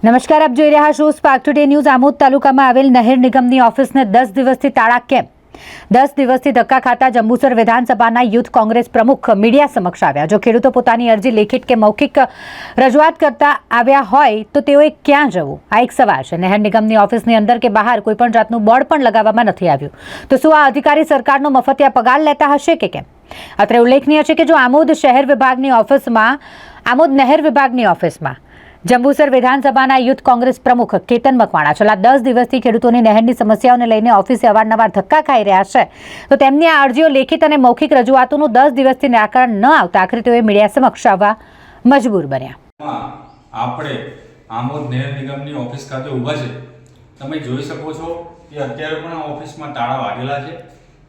નમસ્કાર, આપ જોઈ રહ્યા છો સ્પાર્ક ટુડે ન્યૂઝ। આમોદ તાલુકામાં આવેલ નહેર નિગમની ઓફિસને 10 દિવસથી તાળા કેમ? 10 દિવસથી ધક્કા ખાતા જંબુસર વિધાનસભાના યુથ કોંગ્રેસ પ્રમુખ મીડિયા સમક્ષ આવ્યા। જો ખેડૂતો પોતાની અરજી લેખિત કે મૌખિક રજૂઆત કરતા આવ્યા હોય તો તેઓએ ક્યાં જવું? આ એક સવાલ છે। નહેર નિગમની ઓફિસની અંદર કે બહાર કોઈપણ જાતનું બોર્ડ પણ લગાવવામાં નથી આવ્યું, તો શું આ અધિકારી સરકારનો મફતિયા પગાર લેતા હશે કે કેમ? અત્રે ઉલ્લેખનીય છે કે જો આમોદ શહેર વિભાગની ઓફિસમાં આમોદ નહેર વિભાગની ઓફિસમાં જંબુસર વિધાનસભાના યુથ કોંગ્રેસ પ્રમુખ કેતન મકવાણા છેલ્લા 10 દિવસથી ખેડૂતોની નહેરની સમસ્યાઓને લઈને ઓફિસે અવારનવાર ધક્કા ખાઈ રહ્યા છે, તો તેમની આ અરજીઓ લેખિત અને મૌખિક રજૂઆતોનું 10 દિવસથી નિરાકરણ ન આવતા આખરે તેઓએ મીડિયા સમક્ષ આવવા મજબૂર બન્યા। આપણે આમોદ નહેર નિગમની ઓફિસ ખાતે ઊભા છે। તમે જોઈ શકો છો કે અત્યારે પણ આ ઓફિસમાં તાળા વાગેલા છે।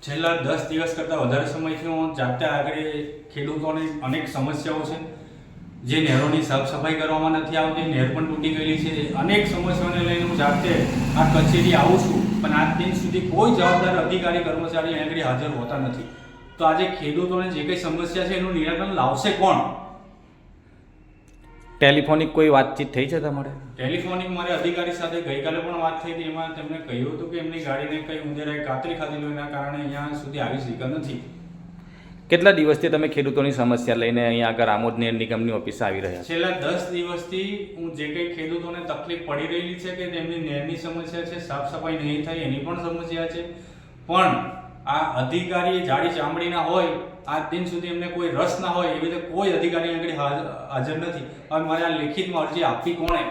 છેલ્લા 10 દિવસ કરતાં વધારે સમયથી હું જાતે આગળ ખેડૂતોની અનેક સમસ્યાઓ છે, જે નહેરોની સાફ સફાઈ કરવામાં નથી આવતી, નહેર પણ તૂટી ગયેલી છે, અનેક સમસ્યાઓને લઈને હું જાતે આ કચેરી આવું છું, પણ આજ દિન સુધી કોઈ જવાબદાર અધિકારી કર્મચારી આગળ હાજર હોતા નથી। તો આજે ખેડૂતોને જે કંઈ સમસ્યા છે એનું નિરાકરણ લાવશે કોણ? ટેલિફોનિક કોઈ વાતચીત થઈ છે તમારે? ટેલિફોનિક મારે અધિકારી સાથે ગઈકાલે પણ વાત થઈ હતી। એમાં તેમણે કહ્યું હતું કે એમની ગાડીને કંઈ ઉંદરાએ કાતરી ખાધેલું, એના કારણે અહીંયા સુધી આવી શક્યા નથી। કેટલા દિવસથી તમે ખેડૂતોની સમસ્યા લઈને અહીંયા આગળ આમોદ નહેર નિગમની ઓફિસે આવી રહ્યા છો? છેલ્લા 10 દિવસથી હું જે કંઈ ખેડૂતોને તકલીફ પડી રહેલી છે કે તેમની નહેરની સમસ્યા છે, સાફ સફાઈ નહીં થાય એની પણ સમસ્યા છે, પણ આ અધિકારી જાડી ચામડીના હોય, આજ દિન સુધી એમને કોઈ રસ ના હોય, એવી રીતે કોઈ અધિકારી આગળ હાજર નથી। હવે મારે આ લેખિતમાં અરજી આપવી કોણે?